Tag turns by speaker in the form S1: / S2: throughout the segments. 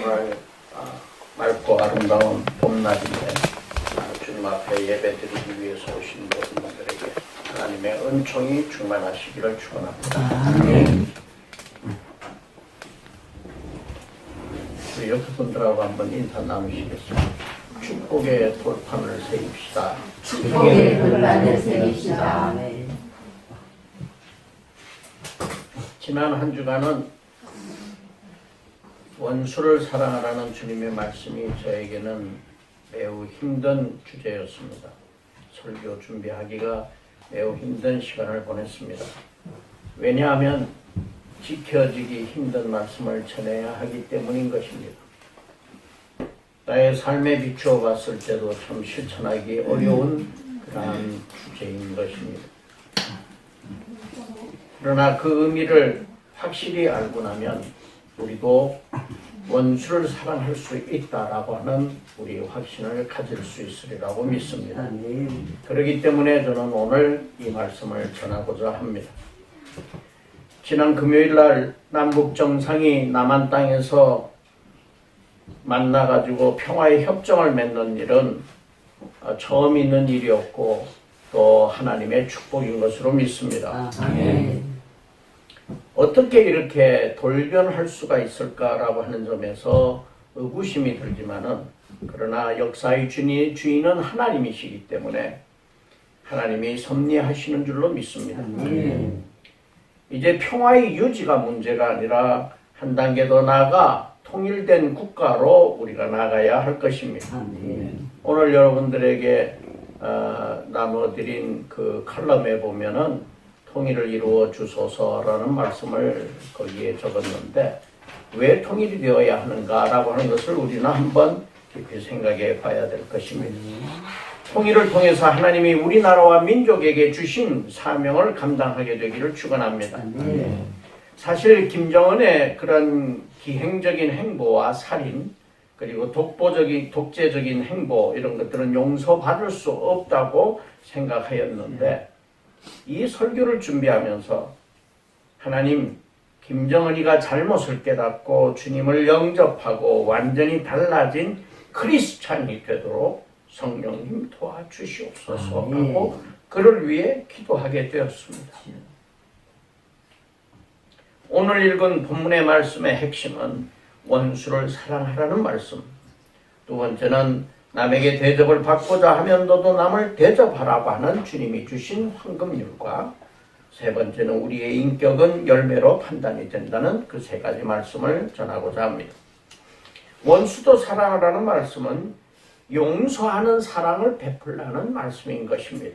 S1: 오늘 맑고 아름다운 봄날인데 주님 앞에 예배드리기 위해서 오신 모든 분들에게 하나님의 은총이 충만하시기를 축원합니다. 우리 여러분들하고 한번 인사 나누시겠습니다. 축복의 돌판을 세웁시다.
S2: 축복의 돌판을 세웁시다.
S1: 지난 한 주간은 원수를 사랑하라는 주님의 말씀이 저에게는 매우 힘든 주제였습니다. 설교 준비하기가 매우 힘든 시간을 보냈습니다. 왜냐하면 지켜지기 힘든 말씀을 전해야 하기 때문인 것입니다. 나의 삶에 비추어 봤을 때도 참 실천하기 어려운 그러한 주제인 것입니다. 그러나 그 의미를 확실히 알고 나면 우리도 원수를 사랑할 수 있다라고 하는 우리 확신을 가질 수 있으리라고 믿습니다. 그렇기 때문에 저는 오늘 이 말씀을 전하고자 합니다. 지난 금요일 날 남북 정상이 남한 땅에서 만나가지고 평화의 협정을 맺는 일은 처음 있는 일이었고 또 하나님의 축복인 것으로 믿습니다. 어떻게 이렇게 돌변할 수가 있을까라고 하는 점에서 의구심이 들지만은 그러나 역사의 주인은 하나님이시기 때문에 하나님이 섭리하시는 줄로 믿습니다. 이제 평화의 유지가 문제가 아니라 한 단계 더 나아가 통일된 국가로 우리가 나가야 할 것입니다. 오늘 여러분들에게 나눠드린 그 칼럼에 보면은 통일을 이루어 주소서라는 말씀을 거기에 적었는데 왜 통일이 되어야 하는가라고 하는 것을 우리는 한번 깊이 생각해 봐야 될 것입니다. 통일을 통해서 하나님이 우리나라와 민족에게 주신 사명을 감당하게 되기를 축원합니다. 사실 김정은의 그런 기행적인 행보와 살인 그리고 독재적인 행보 이런 것들은 용서받을 수 없다고 생각하였는데 이 설교를 준비하면서 하나님 김정은이가 잘못을 깨닫고 주님을 영접하고 완전히 달라진 크리스찬이 되도록 성령님 도와주시옵소서 하고 그를 위해 기도하게 되었습니다. 오늘 읽은 본문의 말씀의 핵심은 원수를 사랑하라는 말씀, 두 번째는 남에게 대접을 받고자 하면 너도 남을 대접하라고 하는 주님이 주신 황금률과 세 번째는 우리의 인격은 열매로 판단이 된다는 그 세 가지 말씀을 전하고자 합니다. 원수도 사랑하라는 말씀은 용서하는 사랑을 베풀라는 말씀인 것입니다.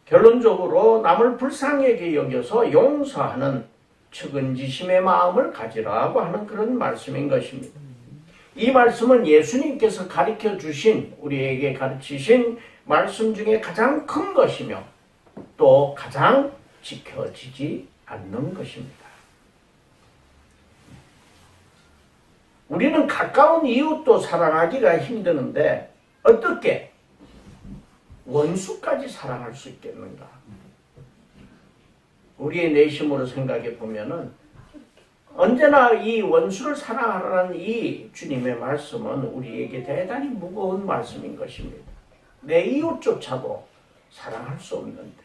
S1: 결론적으로 남을 불쌍하게 여겨서 용서하는 측은지심의 마음을 가지라고 하는 그런 말씀인 것입니다. 이 말씀은 예수님께서 가르쳐 주신 우리에게 가르치신 말씀 중에 가장 큰 것이며 또 가장 지켜지지 않는 것입니다. 우리는 가까운 이웃도 사랑하기가 힘드는데 어떻게 원수까지 사랑할 수 있겠는가? 우리의 내심으로 생각해 보면은 언제나 이 원수를 사랑하라는 이 주님의 말씀은 우리에게 대단히 무거운 말씀인 것입니다. 내 이웃조차도 사랑할 수 없는데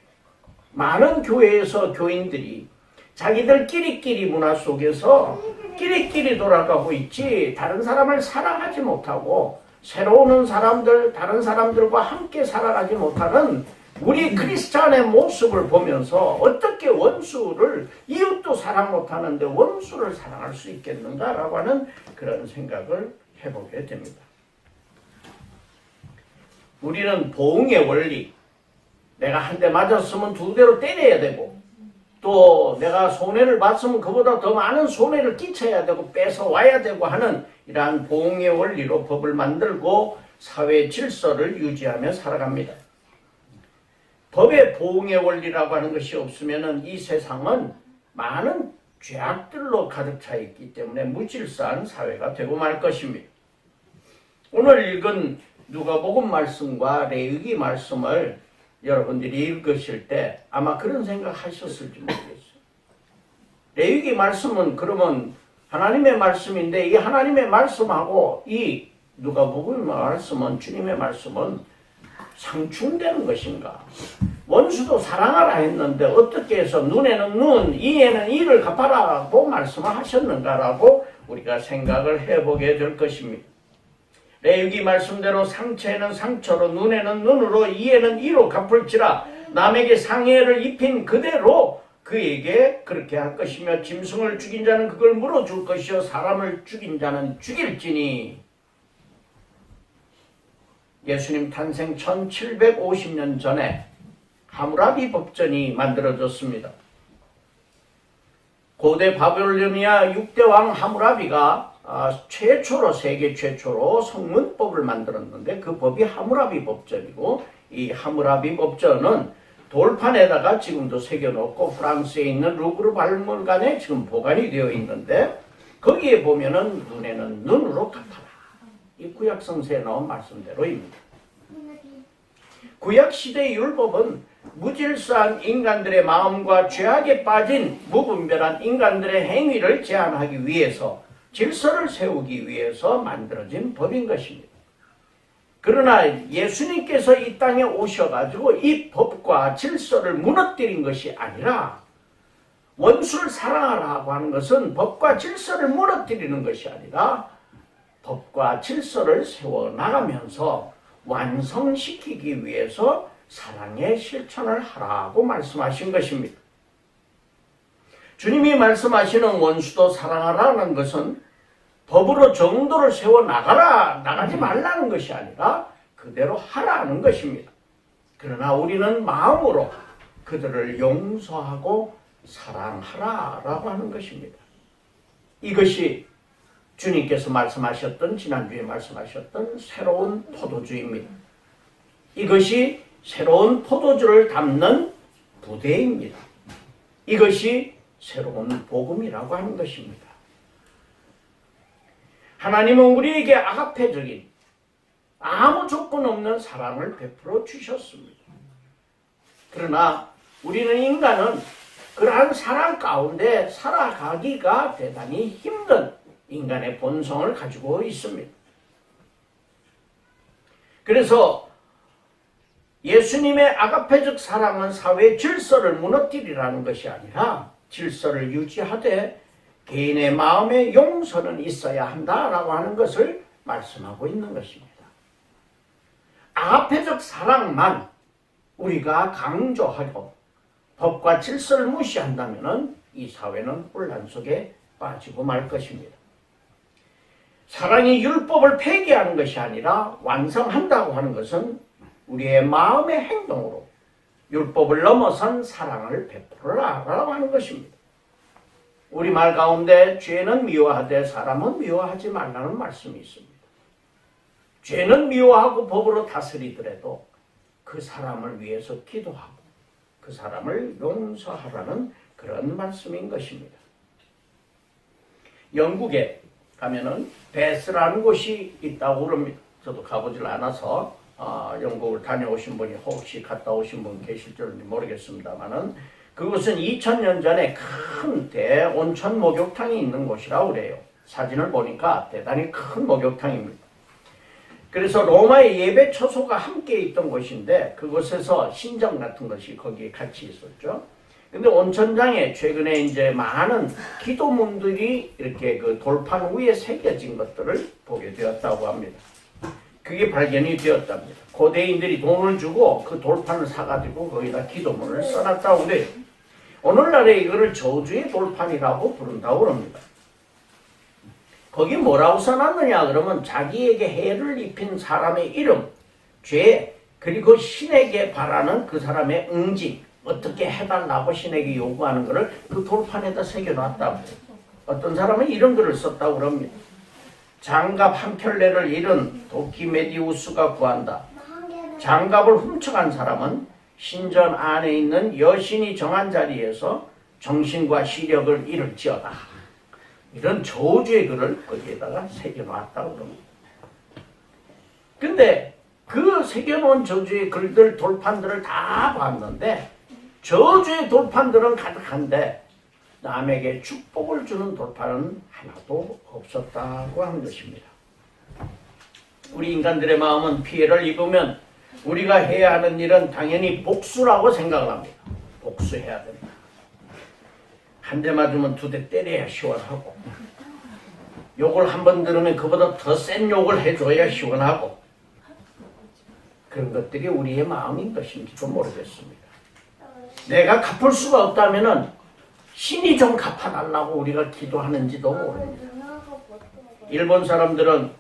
S1: 많은 교회에서 교인들이 자기들끼리 문화 속에서 끼리끼리 돌아가고 있지 다른 사람을 사랑하지 못하고 새로 오는 사람들, 다른 사람들과 함께 살아가지 못하는 우리 크리스찬의 모습을 보면서 어떻게 원수를 이웃도 사랑 못하는데 원수를 사랑할 수 있겠는가라고 하는 그런 생각을 해보게 됩니다. 우리는 보응의 원리, 내가 한 대 맞았으면 두 대로 때려야 되고 또 내가 손해를 봤으면 그보다 더 많은 손해를 끼쳐야 되고 뺏어와야 되고 하는 이러한 보응의 원리로 법을 만들고 사회 질서를 유지하며 살아갑니다. 법의 보응의 원리라고 하는 것이 없으면 이 세상은 많은 죄악들로 가득 차 있기 때문에 무질서한 사회가 되고 말 것입니다. 오늘 읽은 누가복음 말씀과 레위기 말씀을 여러분들이 읽으실 때 아마 그런 생각 하셨을지 모르겠어요. 레위기 말씀은 그러면 하나님의 말씀인데 이 하나님의 말씀하고 이 누가복음 말씀은 주님의 말씀은 상충되는 것인가? 원수도 사랑하라 했는데 어떻게 해서 눈에는 눈, 이에는 이를 갚아라고 말씀을 하셨는가라고 우리가 생각을 해보게 될 것입니다. 레위기 말씀대로 상처에는 상처로, 눈에는 눈으로, 이에는 이로 갚을지라. 남에게 상해를 입힌 그대로 그에게 그렇게 할 것이며, 짐승을 죽인 자는 그걸 물어줄 것이요 사람을 죽인 자는 죽일지니. 예수님 탄생 1750년 전에 하무라비 법전이 만들어졌습니다. 고대 바빌로니아 6대 왕 하무라비가 최초로, 세계 최초로 성문법을 만들었는데 그 법이 하무라비 법전이고, 이 하무라비 법전은 돌판에다가 지금도 새겨놓고 프랑스에 있는 루브르 박물관에 지금 보관이 되어 있는데, 거기에 보면은 눈에는 눈으로 갚아라. 이 구약 성서에 나온 말씀대로입니다. 구약 시대의 율법은 무질서한 인간들의 마음과 죄악에 빠진 무분별한 인간들의 행위를 제한하기 위해서, 질서를 세우기 위해서 만들어진 법인 것입니다. 그러나 예수님께서 이 땅에 오셔가지고 이 법과 질서를 무너뜨린 것이 아니라, 원수를 사랑하라고 하는 것은 법과 질서를 무너뜨리는 것이 아니라 법과 질서를 세워나가면서 완성시키기 위해서 사랑의 실천을 하라고 말씀하신 것입니다. 주님이 말씀하시는 원수도 사랑하라는 것은 법으로 정도를 세워나가라, 나가지 말라는 것이 아니라 그대로 하라는 것입니다. 그러나 우리는 마음으로 그들을 용서하고 사랑하라라고 하는 것입니다. 이것이 주님께서 말씀하셨던, 지난주에 말씀하셨던 새로운 포도주입니다. 이것이 새로운 포도주를 담는 부대입니다. 이것이 새로운 복음이라고 하는 것입니다. 하나님은 우리에게 아가페적인 아무 조건 없는 사랑을 베풀어 주셨습니다. 그러나 우리는, 인간은 그러한 사랑 가운데 살아가기가 대단히 힘든 인간의 본성을 가지고 있습니다. 그래서 예수님의 아가페적 사랑은 사회 질서를 무너뜨리라는 것이 아니라 질서를 유지하되 개인의 마음에 용서는 있어야 한다라고 하는 것을 말씀하고 있는 것입니다. 아가페적 사랑만 우리가 강조하고 법과 질서를 무시한다면 이 사회는 혼란 속에 빠지고 말 것입니다. 사랑이 율법을 폐기하는 것이 아니라 완성한다고 하는 것은 우리의 마음의 행동으로 율법을 넘어선 사랑을 베풀어라라고 하는 것입니다. 우리말 가운데 죄는 미워하되 사람은 미워하지 말라는 말씀이 있습니다. 죄는 미워하고 법으로 다스리더라도 그 사람을 위해서 기도하고 그 사람을 용서하라는 그런 말씀인 것입니다. 영국에 가면은 베스라는 곳이 있다고 그럽니다. 저도 가보질 않아서 영국을 다녀오신 분이 혹시 갔다 오신 분 계실 줄 모르겠습니다만은, 그곳은 2000년 전에 큰 대온천 목욕탕이 있는 곳이라고 그래요. 사진을 보니까 대단히 큰 목욕탕입니다. 그래서 로마의 예배 처소가 함께 있던 곳인데 그곳에서 신전 같은 것이 거기에 같이 있었죠. 근데 온천장에 최근에 이제 많은 기도문들이 이렇게 그 돌판 위에 새겨진 것들을 보게 되었다고 합니다. 그게 발견이 되었답니다. 고대인들이 돈을 주고 그 돌판을 사가지고 거기다 기도문을 써놨다고 그래요. 오늘날에 이거를 저주의 돌판이라고 부른다고 합니다. 거기 뭐라고 써놨느냐 그러면 자기에게 해를 입힌 사람의 이름, 죄, 그리고 신에게 바라는 그 사람의 응징, 어떻게 해달라고 신에게 요구하는 것을 그 돌판에다 새겨놨다고. 어떤 사람은 이런 글을 썼다고 그럽니다. 장갑 한 켤레를 잃은 도키메디우스가 구한다. 장갑을 훔쳐간 사람은 신전 안에 있는 여신이 정한 자리에서 정신과 시력을 잃을지어다. 이런 저주의 글을 거기에다가 새겨놨다고 합니다. 근데 그 새겨놓은 저주의 글들, 돌판들을 다 봤는데 저주의 돌판들은 가득한데 남에게 축복을 주는 돌파는 하나도 없었다고 하는 것입니다. 우리 인간들의 마음은 피해를 입으면 우리가 해야 하는 일은 당연히 복수라고 생각을 합니다. 복수해야 된다. 한 대 맞으면 두 대 때려야 시원하고, 욕을 한 번 들으면 그보다 더 센 욕을 해줘야 시원하고, 그런 것들이 우리의 마음인 것인지도 모르겠습니다. 내가 갚을 수가 없다면은 신이 좀 갚아달라고 우리가 기도하는지도 모릅니다. 일본 사람들은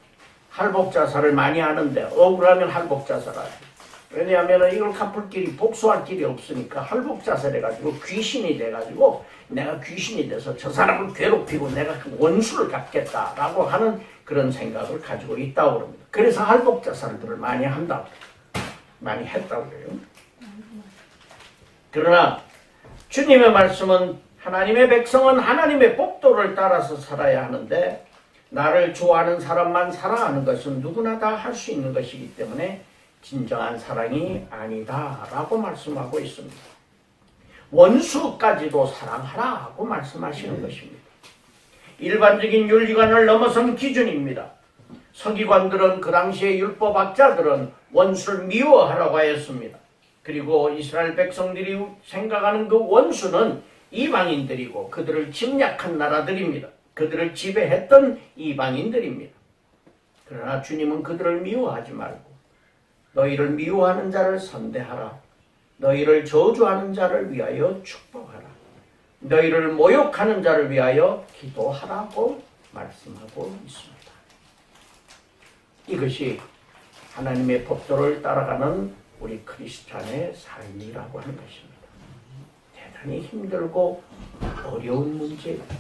S1: 할복자살을 많이 하는데 억울하면 할복자살하지. 왜냐하면 이걸 갚을 길이, 복수할 길이 없으니까 할복자살해가지고 귀신이 돼가지고 내가 귀신이 돼서 저 사람을 괴롭히고 내가 그 원수를 갚겠다라고 하는 그런 생각을 가지고 있다고 합니다. 그래서 할복자살들을 많이 한다고, 많이 했다고 그래요. 그러나 주님의 말씀은 하나님의 백성은 하나님의 법도를 따라서 살아야 하는데, 나를 좋아하는 사람만 사랑하는 것은 누구나 다 할 수 있는 것이기 때문에 진정한 사랑이 아니다라고 말씀하고 있습니다. 원수까지도 사랑하라고 말씀하시는 것입니다. 일반적인 윤리관을 넘어선 기준입니다. 서기관들은, 그 당시의 율법학자들은 원수를 미워하라고 하였습니다. 그리고 이스라엘 백성들이 생각하는 그 원수는 이방인들이고 그들을 침략한 나라들입니다. 그들을 지배했던 이방인들입니다. 그러나 주님은 그들을 미워하지 말고 너희를 미워하는 자를 선대하라. 너희를 저주하는 자를 위하여 축복하라. 너희를 모욕하는 자를 위하여 기도하라고 말씀하고 있습니다. 이것이 하나님의 법도를 따라가는 우리 크리스찬의 삶이라고 하는 것입니다. 대단히 힘들고 어려운 문제입니다.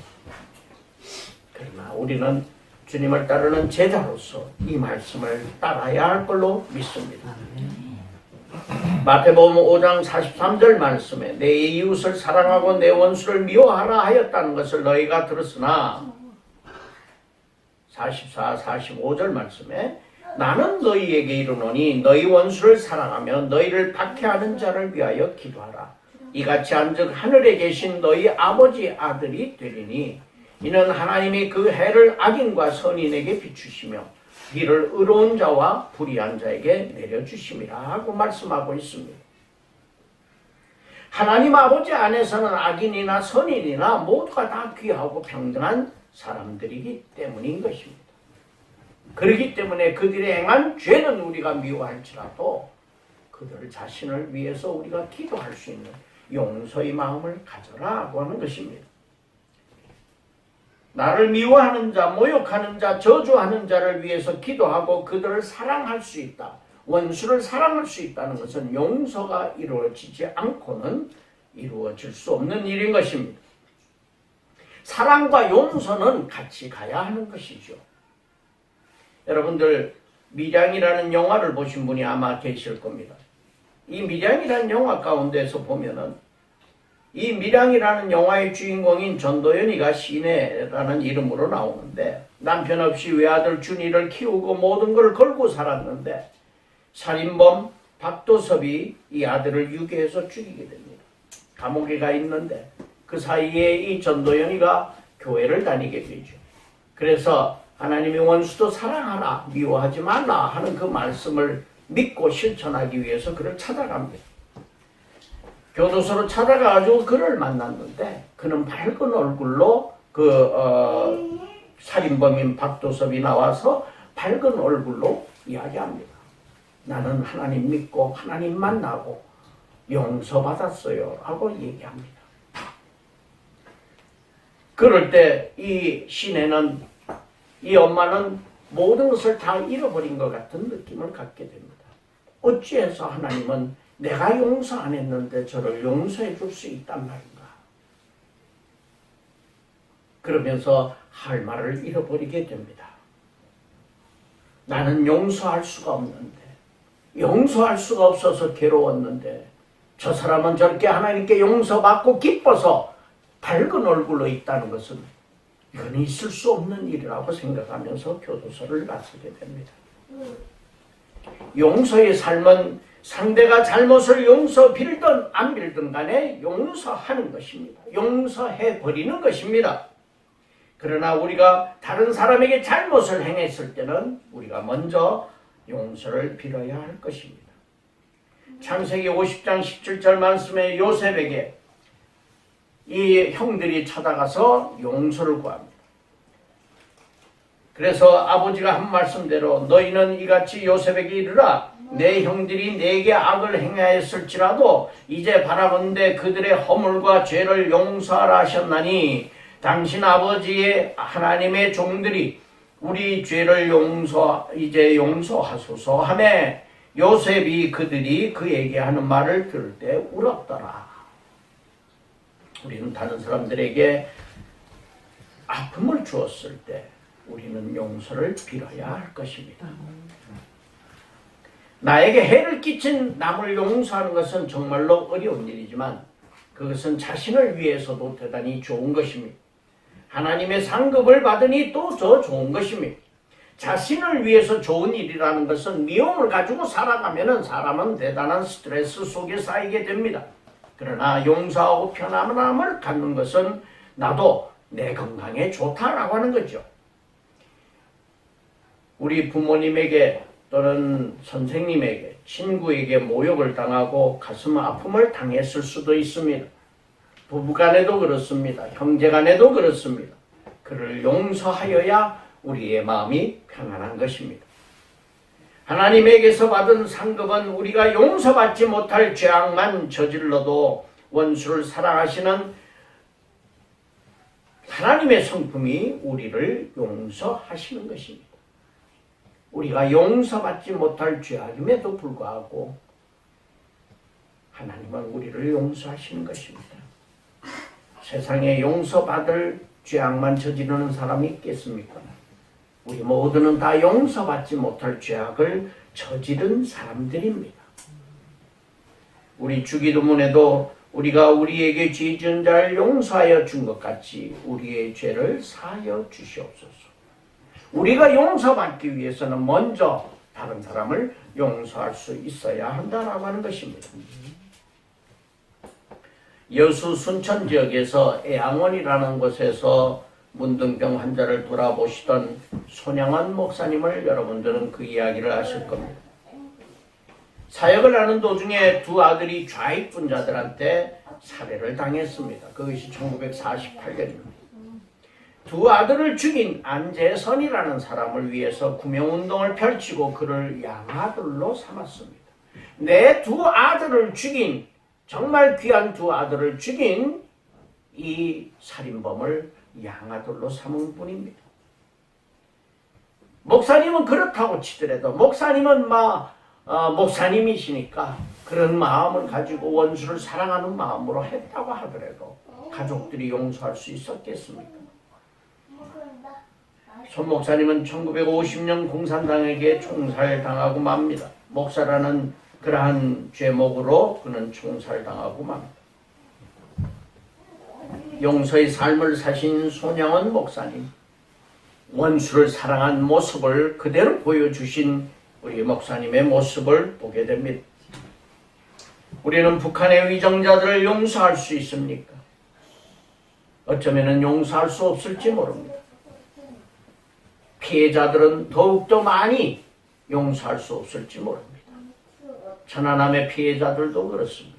S1: 그러나 우리는 주님을 따르는 제자로서 이 말씀을 따라야 할 걸로 믿습니다. 마태복음 5장 43절 말씀에 내 이웃을 사랑하고 내 원수를 미워하라 하였다는 것을 너희가 들었으나 44, 45절 말씀에 나는 너희에게 이르노니 너희 원수를 사랑하며 너희를 박해하는 자를 위하여 기도하라. 이같이 한즉 하늘에 계신 너희 아버지 아들이 되리니 이는 하나님이 그 해를 악인과 선인에게 비추시며 비를 의로운 자와 불의한 자에게 내려주심이라 하고 말씀하고 있습니다. 하나님 아버지 안에서는 악인이나 선인이나 모두가 다 귀하고 평등한 사람들이기 때문인 것입니다. 그렇기 때문에 그들이 행한 죄는 우리가 미워할지라도 그들 자신을 위해서 우리가 기도할 수 있는 용서의 마음을 가져라고 하는 것입니다. 나를 미워하는 자, 모욕하는 자, 저주하는 자를 위해서 기도하고 그들을 사랑할 수 있다. 원수를 사랑할 수 있다는 것은 용서가 이루어지지 않고는 이루어질 수 없는 일인 것입니다. 사랑과 용서는 같이 가야 하는 것이죠. 여러분들 밀양이라는 영화를 보신 분이 아마 계실 겁니다. 이 밀양이라는 영화 가운데서 보면은 이 밀양이라는 영화의 주인공인 전도연이가 시내라는 이름으로 나오는데 남편 없이 외아들 준이를 키우고 모든 걸 걸고 살았는데 살인범 박도섭이 이 아들을 유괴해서 죽이게 됩니다. 감옥에 가 있는데 그 사이에 이 전도연이가 교회를 다니게 되죠. 그래서 하나님의 원수도 사랑하라, 미워하지 말라 하는 그 말씀을 믿고 실천하기 위해서 그를 찾아갑니다. 교도소로 찾아가가지고 그를 만났는데 그는 밝은 얼굴로 살인범인 박도섭이 나와서 밝은 얼굴로 이야기합니다. 나는 하나님 믿고 하나님 만나고 용서받았어요 하고 얘기합니다. 그럴 때 이 시내는, 이 엄마는 모든 것을 다 잃어버린 것 같은 느낌을 갖게 됩니다. 어찌해서 하나님은 내가 용서 안 했는데 저를 용서해 줄 수 있단 말인가. 그러면서 할 말을 잃어버리게 됩니다. 나는 용서할 수가 없는데, 용서할 수가 없어서 괴로웠는데 저 사람은 저렇게 하나님께 용서받고 기뻐서 밝은 얼굴로 있다는 것은 이건 있을 수 없는 일이라고 생각하면서 교도소를 나서게 됩니다. 용서의 삶은 상대가 잘못을 용서 빌든 안 빌든 간에 용서하는 것입니다. 용서해 버리는 것입니다. 그러나 우리가 다른 사람에게 잘못을 행했을 때는 우리가 먼저 용서를 빌어야 할 것입니다. 창세기 50장 17절 말씀에 요셉에게 이 형들이 찾아가서 용서를 구합니다. 그래서 아버지가 한 말씀대로 너희는 이같이 요셉에게 이르라 내 형들이 내게 악을 행하였을지라도 이제 바라건대 그들의 허물과 죄를 용서하라 하셨나니 당신 아버지의 하나님의 종들이 우리 죄를 이제 용서하소서 하며 요셉이 그들이 그에게 하는 말을 들을 때 울었더라. 우리는 다른 사람들에게 아픔을 주었을 때 우리는 용서를 빌어야 할 것입니다. 나에게 해를 끼친 남을 용서하는 것은 정말로 어려운 일이지만 그것은 자신을 위해서도 대단히 좋은 것입니다. 하나님의 상급을 받으니 또 더 좋은 것입니다. 자신을 위해서 좋은 일이라는 것은 미움을 가지고 살아가면 사람은 대단한 스트레스 속에 쌓이게 됩니다. 그러나 용서하고 편안함을 갖는 것은 나도 내 건강에 좋다라고 하는 거죠. 우리 부모님에게 또는 선생님에게, 친구에게 모욕을 당하고 가슴 아픔을 당했을 수도 있습니다. 부부간에도 그렇습니다. 형제간에도 그렇습니다. 그를 용서하여야 우리의 마음이 평안한 것입니다. 하나님에게서 받은 상급은 우리가 용서받지 못할 죄악만 저질러도 원수를 사랑하시는 하나님의 성품이 우리를 용서하시는 것입니다. 우리가 용서받지 못할 죄악임에도 불구하고 하나님은 우리를 용서하시는 것입니다. 세상에 용서받을 죄악만 저지르는 사람이 있겠습니까? 우리 모두는 다 용서받지 못할 죄악을 저지른 사람들입니다. 우리 주기도문에도 우리가 우리에게 죄 지은 자를 용서하여 준 것 같이 우리의 죄를 사하여 주시옵소서. 우리가 용서받기 위해서는 먼저 다른 사람을 용서할 수 있어야 한다라고 하는 것입니다. 여수 순천 지역에서 애양원이라는 곳에서 문둥병 환자를 돌아보시던 손양원 목사님을 여러분들은 그 이야기를 아실 겁니다. 사역을 하는 도중에 두 아들이 좌익분자들한테 살해를 당했습니다. 그것이 1948년입니다. 두 아들을 죽인 안재선이라는 사람을 위해서 구명운동을 펼치고 그를 양아들로 삼았습니다. 내 두 아들을 죽인, 정말 귀한 두 아들을 죽인 이 살인범을 양아들로 삼은 분입니다. 목사님은 그렇다고 치더라도 목사님은 목사님이시니까 그런 마음을 가지고 원수를 사랑하는 마음으로 했다고 하더라도 가족들이 용서할 수 있었겠습니까? 손 목사님은 1950년 공산당에게 총살당하고 맙니다. 목사라는 그러한 죄목으로 그는 총살당하고 맙니다. 용서의 삶을 사신 손양원 목사님, 원수를 사랑한 모습을 그대로 보여주신 우리 목사님의 모습을 보게 됩니다. 우리는 북한의 위정자들을 용서할 수 있습니까? 어쩌면 용서할 수 없을지 모릅니다. 피해자들은 더욱더 많이 용서할 수 없을지 모릅니다. 천안함의 피해자들도 그렇습니다.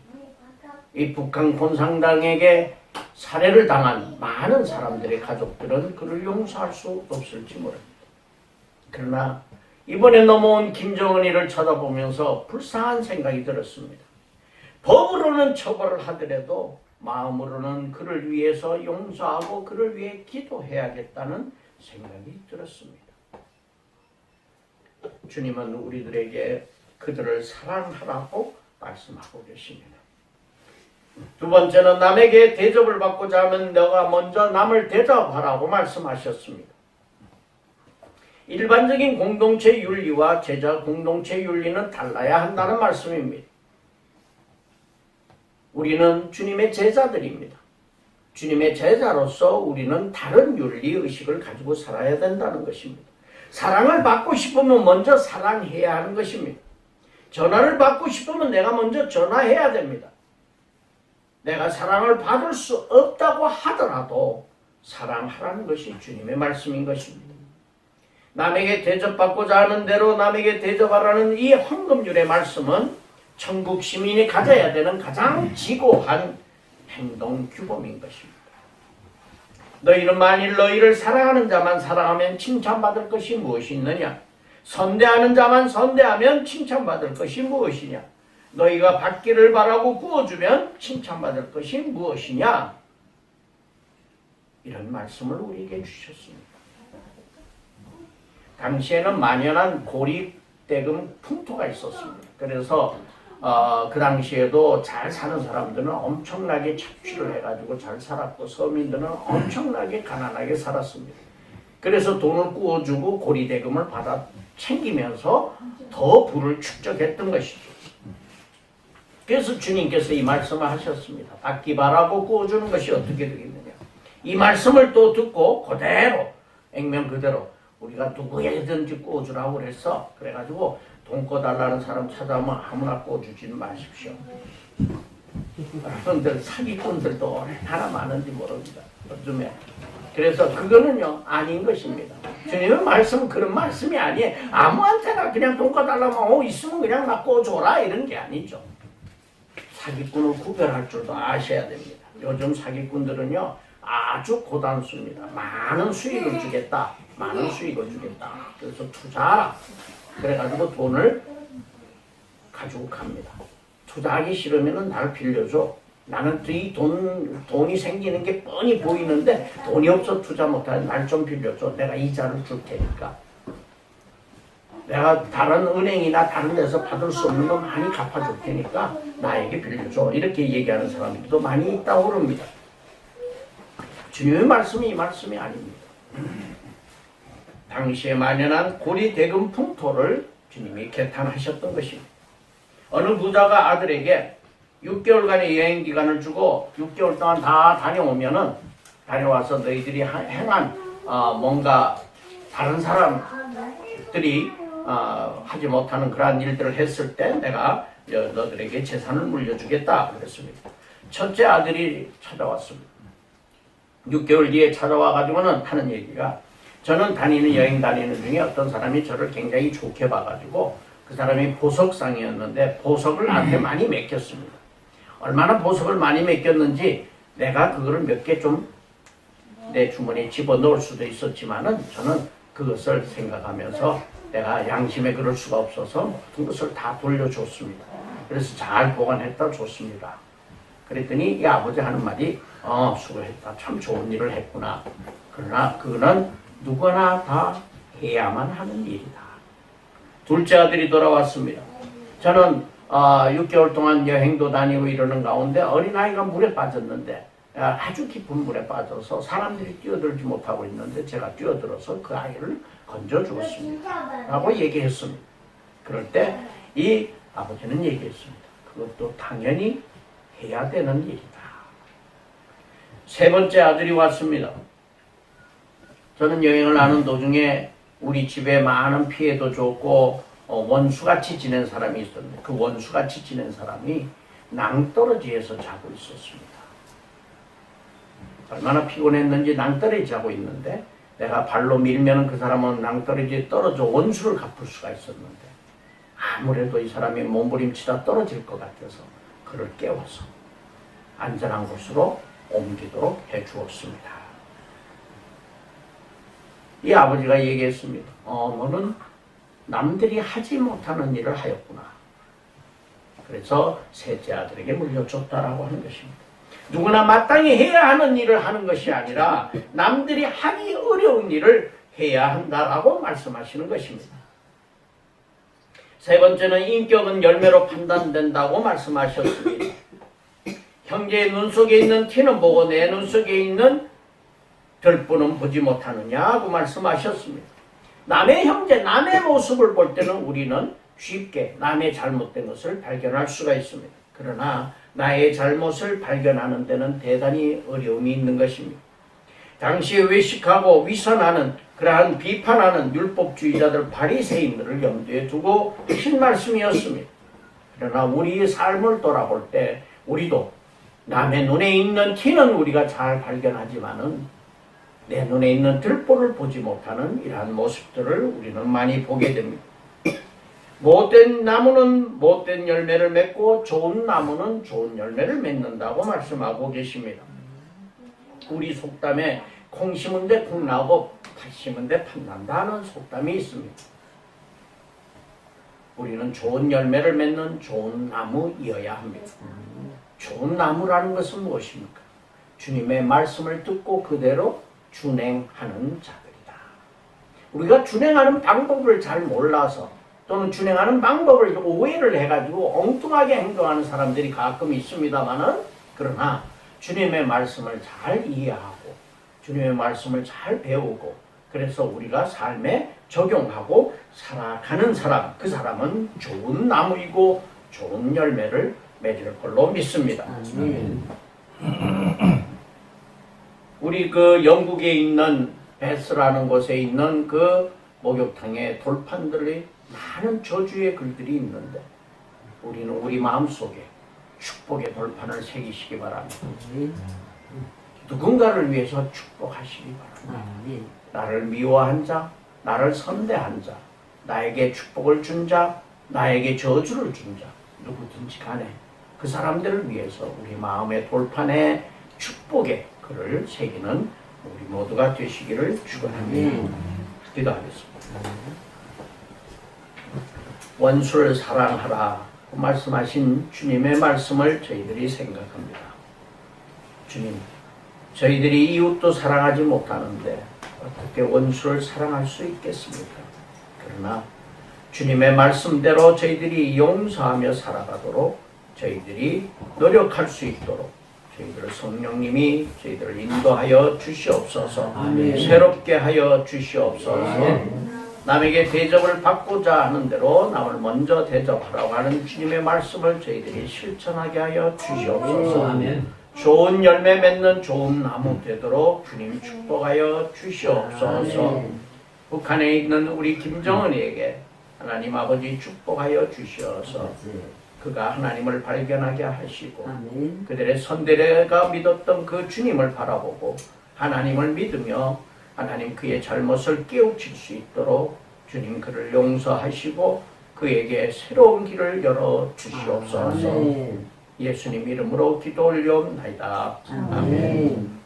S1: 이 북한 공산당에게 살해를 당한 많은 사람들의 가족들은 그를 용서할 수 없을지 모릅니다. 그러나 이번에 넘어온 김정은이를 쳐다보면서 불쌍한 생각이 들었습니다. 법으로는 처벌을 하더라도 마음으로는 그를 위해서 용서하고 그를 위해 기도해야겠다는 생각이 들었습니다. 주님은 우리들에게 그들을 사랑하라고 말씀하고 계십니다. 두 번째는 남에게 대접을 받고자 하면 너가 먼저 남을 대접하라고 말씀하셨습니다. 일반적인 공동체 윤리와 제자 공동체 윤리는 달라야 한다는 말씀입니다. 우리는 주님의 제자들입니다. 주님의 제자로서 우리는 다른 윤리의식을 가지고 살아야 된다는 것입니다. 사랑을 받고 싶으면 먼저 사랑해야 하는 것입니다. 전화를 받고 싶으면 내가 먼저 전화해야 됩니다. 내가 사랑을 받을 수 없다고 하더라도 사랑하라는 것이 주님의 말씀인 것입니다. 남에게 대접받고자 하는 대로 남에게 대접하라는 이 황금률의 말씀은 천국 시민이 가져야 되는 가장 지고한 행동 규범인 것입니다. 너희는 만일 너희를 사랑하는 자만 사랑하면 칭찬받을 것이 무엇이 있느냐? 선대하는 자만 선대하면 칭찬받을 것이 무엇이냐? 너희가 받기를 바라고 구워주면 칭찬받을 것이 무엇이냐? 이런 말씀을 우리에게 주셨습니다. 당시에는 만연한 고리대금 풍토가 있었습니다. 그래서 그 당시에도 잘 사는 사람들은 엄청나게 착취를 해가지고 잘 살았고 서민들은 엄청나게 가난하게 살았습니다. 그래서 돈을 구워주고 고리대금을 받아 챙기면서 더 부를 축적했던 것이죠. 그래서 주님께서 이 말씀을 하셨습니다. 받기 바라고 구워주는 것이 어떻게 되겠느냐. 이 말씀을 또 듣고 그대로 액면 그대로 우리가 누구에든지 구워주라고 그랬어. 그래가지고 돈 꺼달라는 사람 찾아오면 아무나 구워주지는 마십시오. 여러분들 사기꾼들도 얼마나 많은지 모릅니다. 요즘에. 그래서 그거는요 아닌 것입니다. 주님의 말씀은 그런 말씀이 아니에요. 아무한테나 그냥 돈 꺼달라면 있으면 그냥 나 구워줘라 이런 게 아니죠. 사기꾼을 구별할 줄도 아셔야 됩니다. 요즘 사기꾼들은요 아주 고단수입니다. 많은 수익을 주겠다. 많은 수익을 주겠다. 그래서 투자하라. 그래가지고 돈을 가지고 갑니다. 투자하기 싫으면 날 빌려줘. 나는 이 돈이 생기는 게 뻔히 보이는데 돈이 없어 투자 못하니 날 좀 빌려줘. 내가 이자를 줄 테니까. 내가 다른 은행이나 다른 데서 받을 수 없는 거 많이 갚아줄 테니까 나에게 빌려줘. 이렇게 얘기하는 사람들도 많이 있다고 그럽니다. 주님의 말씀이 이 말씀이 아닙니다. 당시에 만연한 고리대금 풍토를 주님이 개탄하셨던 것입니다. 어느 부자가 아들에게 6개월간의 여행기간을 주고 6개월 동안 다 다녀와서 너희들이 행한 뭔가 다른 사람들이 하지 못하는 그러한 일들을 했을 때 내가 너들에게 재산을 물려주겠다 그랬습니다. 첫째 아들이 찾아왔습니다. 6개월 뒤에 찾아와가지고는 하는 얘기가 저는 여행 다니는 중에 어떤 사람이 저를 굉장히 좋게 봐가지고 그 사람이 보석상이었는데 보석을 나한테 많이 맡겼습니다. 얼마나 보석을 많이 맡겼는지 내가 그거를 몇 개 좀 내 주머니에 집어넣을 수도 있었지만은 저는 그것을 생각하면서 내가 양심에 그럴 수가 없어서 모든 것을 다 돌려줬습니다. 그래서 잘 보관했다 줬습니다. 그랬더니 이 아버지 하는 말이 수고했다. 참 좋은 일을 했구나. 그러나 그거는 누구나 다 해야만 하는 일이다. 둘째 아들이 돌아왔습니다. 저는 6개월 동안 여행도 다니고 이러는 가운데 어린아이가 물에 빠졌는데 아주 깊은 물에 빠져서 사람들이 뛰어들지 못하고 있는데 제가 뛰어들어서 그 아이를 건져 주었습니다. 라고 얘기했습니다. 그럴 때 이 아버지는 얘기했습니다. 그것도 당연히 해야 되는 일이다. 세 번째 아들이 왔습니다. 저는 여행을 하는 도중에 우리 집에 많은 피해도 줬고 원수같이 지낸 사람이 있었는데 그 원수같이 지낸 사람이 낭떠러지에서 자고 있었습니다. 얼마나 피곤했는지 낭떠러지 자고 있는데 내가 발로 밀면 그 사람은 낭떠러지에 떨어져 원수를 갚을 수가 있었는데 아무래도 이 사람이 몸부림치다 떨어질 것 같아서 그를 깨워서 안전한 곳으로 옮기도록 해주었습니다. 이 아버지가 얘기했습니다. 너는 남들이 하지 못하는 일을 하였구나. 그래서 셋째 아들에게 물려줬다라고 하는 것입니다. 누구나 마땅히 해야 하는 일을 하는 것이 아니라 남들이 하기 어려운 일을 해야 한다라고 말씀하시는 것입니다. 세 번째는 인격은 열매로 판단된다고 말씀하셨습니다. 형제의 눈 속에 있는 티는 보고 내 눈 속에 있는 들보는 보지 못하느냐고 말씀하셨습니다. 남의 형제, 남의 모습을 볼 때는 우리는 쉽게 남의 잘못된 것을 발견할 수가 있습니다. 그러나 나의 잘못을 발견하는 데는 대단히 어려움이 있는 것입니다. 당시에 외식하고 위선하는 그러한 비판하는 율법주의자들 바리새인들을 염두에 두고 하신 말씀이었습니다. 그러나 우리의 삶을 돌아볼 때 우리도 남의 눈에 있는 티는 우리가 잘 발견하지만은 내 눈에 있는 들보를 보지 못하는 이러한 모습들을 우리는 많이 보게 됩니다. 못된 나무는 못된 열매를 맺고 좋은 나무는 좋은 열매를 맺는다고 말씀하고 계십니다. 우리 속담에 콩 심은 데 콩 나고 팥 심은 데 팥 난다는 속담이 있습니다. 우리는 좋은 열매를 맺는 좋은 나무이어야 합니다. 좋은 나무라는 것은 무엇입니까? 주님의 말씀을 듣고 그대로 준행하는 자들이다. 우리가 준행하는 방법을 잘 몰라서 또는 준행하는 방법을 오해를 해가지고 엉뚱하게 행동하는 사람들이 가끔 있습니다만은, 그러나 주님의 말씀을 잘 이해하고 주님의 말씀을 잘 배우고 그래서 우리가 삶에 적용하고 살아가는 사람, 그 사람은 좋은 나무이고 좋은 열매를 맺을 걸로 믿습니다. 우리 그 영국에 있는 베스라는 곳에 있는 그 목욕탕에 돌판들이 많은 저주의 글들이 있는데 우리는 우리 마음속에 축복의 돌판을 새기시기 바랍니다. 누군가를 위해서 축복하시기 바랍니다. 나를 미워한 자, 나를 선대한 자, 나에게 축복을 준 자, 나에게 저주를 준 자, 누구든지 간에 그 사람들을 위해서 우리 마음의 돌판에 축복의 글을 새기는 우리 모두가 되시기를 축원합니다. 기도하겠습니다. 원수를 사랑하라 말씀하신 주님의 말씀을 저희들이 생각합니다. 주님, 저희들이 이웃도 사랑하지 못하는데 어떻게 원수를 사랑할 수 있겠습니까? 그러나 주님의 말씀대로 저희들이 용서하며 살아가도록 저희들이 노력할 수 있도록 저희들 성령님이 저희들을 인도하여 주시옵소서. 아멘. 새롭게 하여 주시옵소서. 아멘. 남에게 대접을 받고자 하는 대로 남을 먼저 대접하라고 하는 주님의 말씀을 저희들이 실천하게 하여 주시옵소서. 아멘. 좋은 열매 맺는 좋은 나무 되도록 주님 축복하여 주시옵소서. 아멘. 북한에 있는 우리 김정은이에게 하나님 아버지 축복하여 주시어서 그가 하나님을 발견하게 하시고 아멘. 그들의 선대가 믿었던 그 주님을 바라보고 하나님을 믿으며 하나님 그의 잘못을 깨우칠 수 있도록 주님 그를 용서하시고 그에게 새로운 길을 열어 주시옵소서. 아멘. 예수님 이름으로 기도 올려옵나이다. 아멘.